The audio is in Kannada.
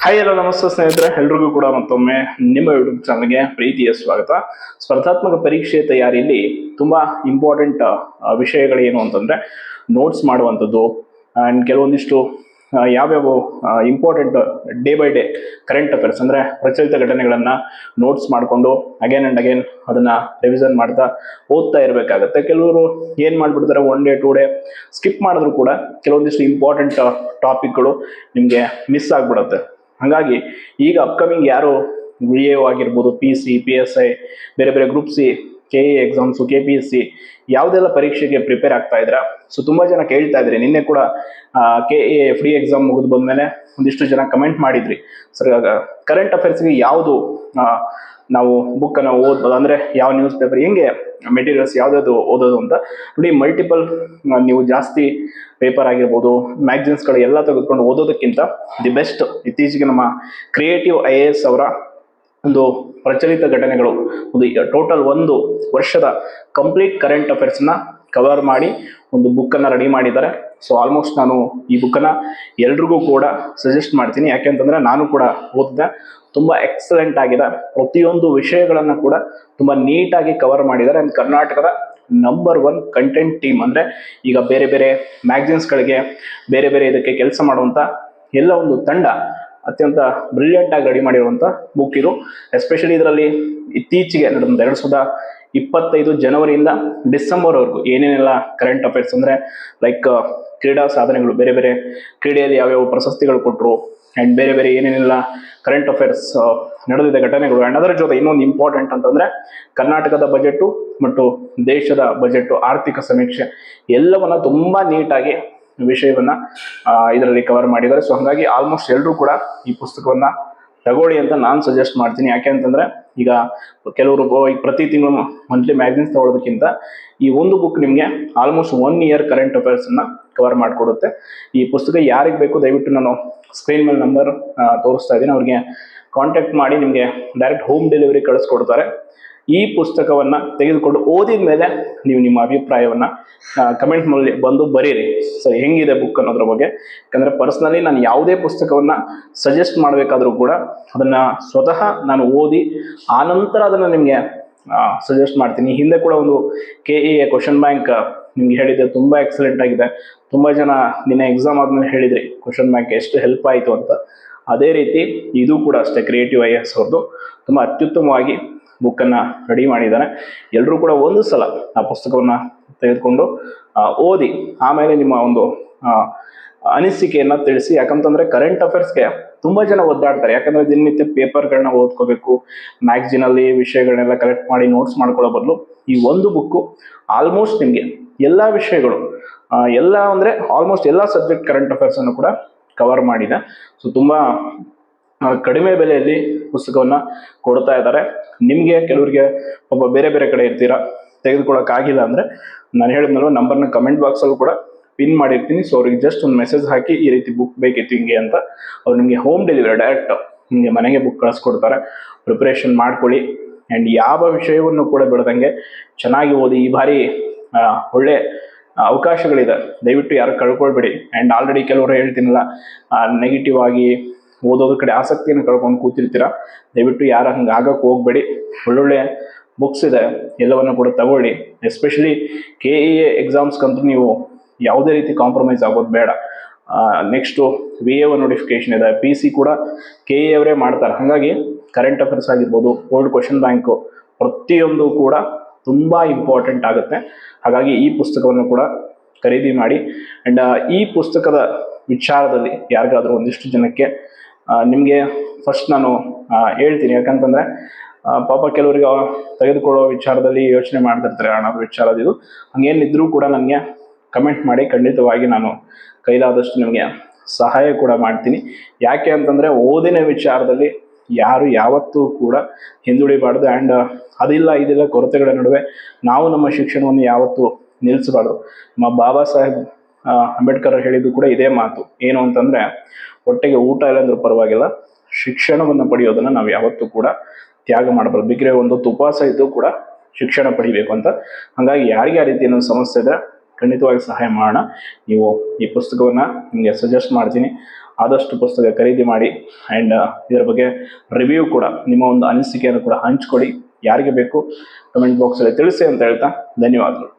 ಹಾಯ್ ಎಲ್ಲ ನಮಸ್ತೆ ಸ್ನೇಹಿತರೆ, ಎಲ್ರಿಗೂ ಕೂಡ ಮತ್ತೊಮ್ಮೆ ನಿಮ್ಮ ಯೂಟ್ಯೂಬ್ ಚಾನಲ್ಗೆ ಪ್ರೀತಿಯ ಸ್ವಾಗತ. ಸ್ಪರ್ಧಾತ್ಮಕ ಪರೀಕ್ಷೆ ತಯಾರಿಯಲ್ಲಿ ತುಂಬಾ ಇಂಪಾರ್ಟೆಂಟ್ ವಿಷಯಗಳು ಏನು ಅಂತಂದ್ರೆ ನೋಟ್ಸ್ ಮಾಡುವಂಥದ್ದು ಆ್ಯಂಡ್ ಕೆಲವೊಂದಿಷ್ಟು ಯಾವ್ಯಾವ important day by day current affairs ಅಂದರೆ ಪ್ರಚಲಿತ ಘಟನೆಗಳನ್ನು ನೋಟ್ಸ್ ಮಾಡಿಕೊಂಡು ಅಗೇನ್ ಆ್ಯಂಡ್ ಅಗೇನ್ ಅದನ್ನು ರಿವಿಷನ್ ಮಾಡ್ತಾ ಓದ್ತಾ ಇರಬೇಕಾಗತ್ತೆ. ಕೆಲವರು ಏನು ಮಾಡಿಬಿಡ್ತಾರೆ, 1 ಡೇ 2 ಡೇ ಸ್ಕಿಪ್ ಮಾಡಿದ್ರು ಕೂಡ ಕೆಲವೊಂದಿಷ್ಟು ಇಂಪಾರ್ಟೆಂಟ್ ಟಾಪಿಕ್ಗಳು ನಿಮಗೆ ಮಿಸ್ ಆಗಿಬಿಡುತ್ತೆ. ಹಾಗಾಗಿ ಈಗ ಅಪ್ಕಮಿಂಗ್ ಯಾರು VAO ಆಗಿರ್ಬೋದು, PC, PSI, ಬೇರೆ ಬೇರೆ group C, KA exams, KPSC ಯಾವುದೆಲ್ಲ ಪರೀಕ್ಷೆಗೆ ಪ್ರಿಪೇರ್ ಆಗ್ತಾ ಇದ್ರ. ಸೊ ತುಂಬ ಜನ ಕೇಳ್ತಾ ಇದ್ರಿ. ನಿನ್ನೆ ಕೂಡ KA ಫ್ರೀ ಎಕ್ಸಾಮ್ ಮುಗಿದು ಬಂದಮೇಲೆ ಒಂದಿಷ್ಟು ಜನ ಕಮೆಂಟ್ ಮಾಡಿದ್ರಿ, ಸರ್ ಕರೆಂಟ್ ಅಫೇರ್ಸ್ಗೆ ಯಾವುದು ನಾವು ಬುಕ್ಕನ್ನು ಓದ್ಬೋದು, ಅಂದರೆ ಯಾವ ನ್ಯೂಸ್ ಪೇಪರ್, ಹೆಂಗೆ ಮೆಟೀರಿಯಲ್ಸ್ ಯಾವುದಾದ್ರು ಓದೋದು ಅಂತ ನೋಡಿ. ಮಲ್ಟಿಪಲ್ ನೀವು ಜಾಸ್ತಿ ಪೇಪರ್ ಆಗಿರ್ಬೋದು, ಮ್ಯಾಗಝಿನ್ಸ್ಗಳು ಎಲ್ಲ ತೆಗೆದುಕೊಂಡು ಓದೋದಕ್ಕಿಂತ ದಿ ಬೆಸ್ಟ್ ಇತ್ತೀಚೆಗೆ ನಮ್ಮ ಕ್ರಿಯೇಟಿವ್ IAS ಅವರ ಒಂದು ಪ್ರಚಲಿತ ಘಟನೆಗಳು, ಒಂದು ಟೋಟಲ್ 1 ವರ್ಷದ ಕಂಪ್ಲೀಟ್ ಕರೆಂಟ್ ಅಫೇರ್ಸ್ನ ಕವರ್ ಮಾಡಿ ಒಂದು ಬುಕ್ಕನ್ನು ರೆಡಿ ಮಾಡಿದ್ದಾರೆ. ಸೊ ಆಲ್ಮೋಸ್ಟ್ ನಾನು ಈ ಬುಕ್ಕನ್ನು ಎಲ್ರಿಗೂ ಕೂಡ ಸಜೆಸ್ಟ್ ಮಾಡ್ತೀನಿ. ಯಾಕೆಂತಂದರೆ ನಾನು ಕೂಡ ಓದಿದೆ, ತುಂಬ ಎಕ್ಸಲೆಂಟ್ ಆಗಿದೆ. ಪ್ರತಿಯೊಂದು ವಿಷಯಗಳನ್ನು ಕೂಡ ತುಂಬ ನೀಟಾಗಿ ಕವರ್ ಮಾಡಿದ್ದಾರೆ. ಆ್ಯಂಡ್ ಕರ್ನಾಟಕದ ನಂಬರ್ 1 ಕಂಟೆಂಟ್ ಟೀಮ್, ಅಂದರೆ ಈಗ ಬೇರೆ ಬೇರೆ ಮ್ಯಾಗಝಿನ್ಸ್ಗಳಿಗೆ ಬೇರೆ ಬೇರೆ ಇದಕ್ಕೆ ಕೆಲಸ ಮಾಡುವಂಥ ಎಲ್ಲ ಒಂದು ತಂಡ ಅತ್ಯಂತ ಬ್ರಿಲಿಯಂಟ್ ಆಗಿ ರೆಡಿ ಮಾಡಿರುವಂಥ ಬುಕ್ ಇದು. ಎಸ್ಪೆಷಲಿ ಇದರಲ್ಲಿ ಇತ್ತೀಚೆಗೆ ನಡೆದ 2025 ಜನವರಿಯಿಂದ ಡಿಸೆಂಬರ್ವರೆಗೂ ಏನೇನೆಲ್ಲ ಕರೆಂಟ್ ಅಫೇರ್ಸ್, ಅಂದರೆ ಲೈಕ್ ಕ್ರೀಡಾ ಸಾಧನೆಗಳು, ಬೇರೆ ಬೇರೆ ಕ್ರೀಡೆಯಲ್ಲಿ ಯಾವ್ಯಾವ ಪ್ರಶಸ್ತಿಗಳು ಕೊಟ್ಟರು, ಆ್ಯಂಡ್ ಬೇರೆ ಬೇರೆ ಏನೇನೆಲ್ಲ ಕರೆಂಟ್ ಅಫೇರ್ಸ್ ನಡೆದಿದೆ ಘಟನೆಗಳು. ಆ್ಯಂಡ್ ಅದರ ಜೊತೆ ಇನ್ನೊಂದು ಇಂಪಾರ್ಟೆಂಟ್ ಅಂತಂದರೆ ಕರ್ನಾಟಕದ ಬಜೆಟು ಮತ್ತು ದೇಶದ ಬಜೆಟು, ಆರ್ಥಿಕ ಸಮೀಕ್ಷೆ ಎಲ್ಲವನ್ನ ತುಂಬ ನೀಟಾಗಿ ವಿಷಯವನ್ನ ಇದರಲ್ಲಿ ಕವರ್ ಮಾಡಿದ್ದಾರೆ. ಸೊ ಹಾಗಾಗಿ ಆಲ್ಮೋಸ್ಟ್ ಎಲ್ಲರೂ ಕೂಡ ಈ ಪುಸ್ತಕವನ್ನ ತಗೊಳ್ಳಿ ಅಂತ ನಾನು ಸಜೆಸ್ಟ್ ಮಾಡ್ತೀನಿ. ಯಾಕೆ ಅಂತಂದ್ರೆ ಈಗ ಕೆಲವರು ಈಗ ಪ್ರತಿ ತಿಂಗಳು ಮಂತ್ಲಿ ಮ್ಯಾಗಝಿನ್ಸ್ ತಗೊಳ್ಳೋದಕ್ಕಿಂತ ಈ ಒಂದು ಬುಕ್ ನಿಮಗೆ ಆಲ್ಮೋಸ್ಟ್ 1 ಇಯರ್ ಕರೆಂಟ್ ಅಫೇರ್ಸ್ ಅನ್ನ ಕವರ್ ಮಾಡಿಕೊಡುತ್ತೆ. ಈ ಪುಸ್ತಕ ಯಾರಿಗೆ ಬೇಕು ದಯವಿಟ್ಟು ನಾನು ಸ್ಕ್ರೀನ್ ಮೇಲೆ ನಂಬರ್ ತೋರಿಸ್ತಾ ಇದ್ದೀನಿ, ಅವ್ರಿಗೆ ಕಾಂಟ್ಯಾಕ್ಟ್ ಮಾಡಿ ನಿಮಗೆ ಡೈರೆಕ್ಟ್ ಹೋಮ್ ಡೆಲಿವರಿ ಕಳಿಸ್ಕೊಡ್ತಾರೆ. ಈ ಪುಸ್ತಕವನ್ನ ತೆಗೆದುಕೊಂಡು ಓದಿದ ಮೇಲೆ ನೀವು ನಿಮ್ಮ ಅಭಿಪ್ರಾಯವನ್ನ ಕಮೆಂಟ್ ನಲ್ಲಿ ಬಂದು ಬರೀರಿ, ಸರಿ ಹೆಂಗಿದೆ ಬುಕ್ ಅನ್ನೋದ್ರ ಬಗ್ಗೆ. ಯಾಕಂದ್ರೆ ಪರ್ಸನಲಿ ನಾನು ಯಾವುದೇ ಪುಸ್ತಕವನ್ನ ಸಜೆಸ್ಟ್ ಮಾಡಬೇಕಾದ್ರೂ ಕೂಡ ಅದನ್ನ ಸ್ವತಃ ನಾನು ಓದಿ ಆನಂತರ ಅದನ್ನ ನಿಮಗೆ ಸಜೆಸ್ಟ್ ಮಾಡ್ತೀನಿ. ಹಿಂದೆ ಕೂಡ ಒಂದು KA ಕ್ವಶನ್ ಬ್ಯಾಂಕ್ ನಿಮ್ಗೆ ಹೇಳಿದ್ದೆ, ತುಂಬಾ ಎಕ್ಸಲೆಂಟ್ ಆಗಿದೆ. ತುಂಬಾ ಜನ ನಿನ್ನೆ ಎಕ್ಸಾಮ್ ಆದ್ಮೇಲೆ ಹೇಳಿದ್ರಿ ಕ್ವಶನ್ ಬ್ಯಾಂಕ್ ಎಷ್ಟು ಹೆಲ್ಪ್ ಆಯಿತು ಅಂತ. ಅದೇ ರೀತಿ ಇದು ಕೂಡ ಅಷ್ಟೇ, ಕ್ರಿಯೇಟಿವ್ IAS ಅವ್ರದ್ದು ತುಂಬ ಅತ್ಯುತ್ತಮವಾಗಿ ಬುಕ್ಕನ್ನು ರೆಡಿ ಮಾಡಿದ್ದಾರೆ. ಎಲ್ಲರೂ ಕೂಡ ಒಂದು ಸಲ ಆ ಪುಸ್ತಕವನ್ನು ತೆಗೆದುಕೊಂಡು ಓದಿ ಆಮೇಲೆ ನಿಮ್ಮ ಒಂದು ಅನಿಸಿಕೆಯನ್ನು ತಿಳಿಸಿ. ಯಾಕಂತಂದರೆ ಕರೆಂಟ್ ಅಫೇರ್ಸ್ಗೆ ತುಂಬ ಜನ ಒದ್ದಾಡ್ತಾರೆ. ಯಾಕಂದರೆ ದಿನನಿತ್ಯ ಪೇಪರ್ಗಳನ್ನ ಓದ್ಕೋಬೇಕು, ಮ್ಯಾಗ್ಝಿನಲ್ಲಿ ವಿಷಯಗಳನ್ನೆಲ್ಲ ಕಲೆಕ್ಟ್ ಮಾಡಿ ನೋಟ್ಸ್ ಮಾಡ್ಕೊಳ್ಳೋ ಬದಲು ಈ ಒಂದು ಬುಕ್ಕು ಆಲ್ಮೋಸ್ಟ್ ನಿಮಗೆ ಎಲ್ಲ ವಿಷಯಗಳು ಎಲ್ಲ ಅಂದರೆ ಆಲ್ಮೋಸ್ಟ್ ಎಲ್ಲ ಸಬ್ಜೆಕ್ಟ್ ಕರೆಂಟ್ ಅಫೇರ್ಸನ್ನು ಕೂಡ ಕವರ್ ಮಾಡಿದೆ. ಸೊ ತುಂಬ ಕಡಿಮೆ ಬೆಲೆಯಲ್ಲಿ ಪುಸ್ತಕವನ್ನು ಕೊಡ್ತಾ ಇದ್ದಾರೆ. ನಿಮಗೆ ಕೆಲವರಿಗೆ ಒಬ್ಬ ಬೇರೆ ಬೇರೆ ಕಡೆ ಇರ್ತೀರಾ, ತೆಗೆದುಕೊಳ್ಳೋಕ್ಕಾಗಿಲ್ಲ ಅಂದರೆ ನಾನು ಹೇಳಿದ್ನಲ್ವ ನಂಬರ್ನ ಕಮೆಂಟ್ ಬಾಕ್ಸಲ್ಲೂ ಕೂಡ ಪಿನ್ ಮಾಡಿರ್ತೀನಿ. ಸೊ ಅವ್ರಿಗೆ ಜಸ್ಟ್ ಒಂದು ಮೆಸೇಜ್ ಹಾಕಿ ಈ ರೀತಿ ಬುಕ್ ಬೇಕಿತ್ತು ಹಿಂಗೆ ಅಂತ, ಅವ್ರು ನಿಮಗೆ ಹೋಮ್ ಡೆಲಿವರಿ ಡೈರೆಕ್ಟ್ ನಿಮಗೆ ಮನೆಗೆ ಬುಕ್ ಕಳಿಸ್ಕೊಡ್ತಾರೆ. ಪ್ರಿಪ್ರೇಷನ್ ಮಾಡ್ಕೊಳ್ಳಿ ಆ್ಯಂಡ್ ಯಾವ ವಿಷಯವನ್ನು ಕೂಡ ಬಿಡದಂಗೆ ಚೆನ್ನಾಗಿ ಓದಿ. ಈ ಬಾರಿ ಒಳ್ಳೆ ಅವಕಾಶಗಳಿದೆ, ದಯವಿಟ್ಟು ಯಾರು ಕಳ್ಕೊಳ್ಬೇಡಿ. ಆ್ಯಂಡ್ ಆಲ್ರೆಡಿ ಕೆಲವರು ಹೇಳ್ತೀನಲ್ಲ, ನೆಗೆಟಿವ್ ಆಗಿ ಓದೋದ್ರ ಕಡೆ ಆಸಕ್ತಿಯನ್ನು ಕಳ್ಕೊಂಡು ಕೂತಿರ್ತೀರ, ದಯವಿಟ್ಟು ಯಾರು ಹಂಗೆ ಆಗಕ್ಕೆ ಹೋಗ್ಬೇಡಿ. ಒಳ್ಳೊಳ್ಳೆ ಬುಕ್ಸ್ ಇದೆ, ಎಲ್ಲವನ್ನು ಕೂಡ ತಗೊಳ್ಳಿ. ಎಸ್ಪೆಷಲಿ KA ಎಕ್ಸಾಮ್ಸ್ಗಂತೂ ನೀವು ಯಾವುದೇ ರೀತಿ ಕಾಂಪ್ರಮೈಸ್ ಆಗೋದು ಬೇಡ. ನೆಕ್ಸ್ಟು VAO ನೋಟಿಫಿಕೇಶನ್ ಇದೆ, PC ಕೂಡ KA ಅವರೇ ಮಾಡ್ತಾರೆ. ಹಾಗಾಗಿ ಕರೆಂಟ್ ಅಫೇರ್ಸ್ ಆಗಿರ್ಬೋದು, ಓಲ್ಡ್ ಕ್ವಶನ್ ಬ್ಯಾಂಕು ಪ್ರತಿಯೊಂದು ಕೂಡ ತುಂಬ ಇಂಪಾರ್ಟೆಂಟ್ ಆಗುತ್ತೆ. ಹಾಗಾಗಿ ಈ ಪುಸ್ತಕವನ್ನು ಕೂಡ ಖರೀದಿ ಮಾಡಿ. ಆ್ಯಂಡ್ ಈ ಪುಸ್ತಕದ ವಿಚಾರದಲ್ಲಿ ಯಾರಿಗಾದರೂ ಒಂದಿಷ್ಟು ಜನಕ್ಕೆ ನಿಮಗೆ ಫಸ್ಟ್ ನಾನು ಹೇಳ್ತೀನಿ. ಯಾಕಂತಂದರೆ ಪಾಪ ಕೆಲವರಿಗೆ ತೆಗೆದುಕೊಳ್ಳೋ ವಿಚಾರದಲ್ಲಿ ಯೋಚನೆ ಮಾಡ್ತಿರ್ತಾರೆ, ಹಣದ ವಿಚಾರದಿದು. ಹಂಗೇನಿದ್ರೂ ಕೂಡ ನನಗೆ ಕಮೆಂಟ್ ಮಾಡಿ, ಖಂಡಿತವಾಗಿ ನಾನು ಕೈಲಾದಷ್ಟು ನಿಮಗೆ ಸಹಾಯ ಕೂಡ ಮಾಡ್ತೀನಿ. ಯಾಕೆ ಅಂತಂದರೆ ಓದಿನ ವಿಚಾರದಲ್ಲಿ ಯಾರು ಯಾವತ್ತೂ ಕೂಡ ಹಿಂದುಳಿಬಾರ್ದು. ಆ್ಯಂಡ್ ಅದಿಲ್ಲ ಇದಿಲ್ಲ ಕೊರತೆಗಳ ನಡುವೆ ನಾವು ನಮ್ಮ ಶಿಕ್ಷಣವನ್ನು ಯಾವತ್ತೂ ನಿಲ್ಲಿಸಬಾರ್ದು. ನಮ್ಮ ಬಾಬಾ ಸಾಹೇಬ್ ಅಂಬೇಡ್ಕರ್ ಹೇಳಿದ್ದು ಕೂಡ ಇದೇ ಮಾತು. ಏನು ಅಂತಂದರೆ, ಹೊಟ್ಟೆಗೆ ಊಟ ಇಲ್ಲಂದ್ರೂ ಪರವಾಗಿಲ್ಲ, ಶಿಕ್ಷಣವನ್ನು ಪಡೆಯೋದನ್ನು ನಾವು ಯಾವತ್ತೂ ಕೂಡ ತ್ಯಾಗ ಮಾಡಬಾರ್ದು. ಬಿಗ್ರೆ ಒಂದು ಉಪವಾಸ ಇದ್ದು ಕೂಡ ಶಿಕ್ಷಣ ಪಡಿಬೇಕು ಅಂತ. ಹಾಗಾಗಿ ಯಾರಿಗೆ ಆ ರೀತಿ ಏನೋ ಸಮಸ್ಯೆ ಇದೆ ಖಂಡಿತವಾಗಿ ಸಹಾಯ ಮಾಡೋಣ. ನೀವು ಈ ಪುಸ್ತಕವನ್ನು ನಿಮಗೆ ಸಜೆಸ್ಟ್ ಮಾಡ್ತೀನಿ. ಆದಷ್ಟು ಪುಸ್ತಕ ಖರೀದಿ ಮಾಡಿ ಆ್ಯಂಡ್ ಇದರ ಬಗ್ಗೆ ರಿವ್ಯೂ ಕೂಡ, ನಿಮ್ಮ ಒಂದು ಅನಿಸಿಕೆಯನ್ನು ಕೂಡ ಹಂಚ್ಕೊಳ್ಳಿ. ಯಾರಿಗೆ ಬೇಕು ಕಮೆಂಟ್ ಬಾಕ್ಸಲ್ಲಿ ತಿಳಿಸಿ ಅಂತ ಹೇಳ್ತಾ ಧನ್ಯವಾದಗಳು.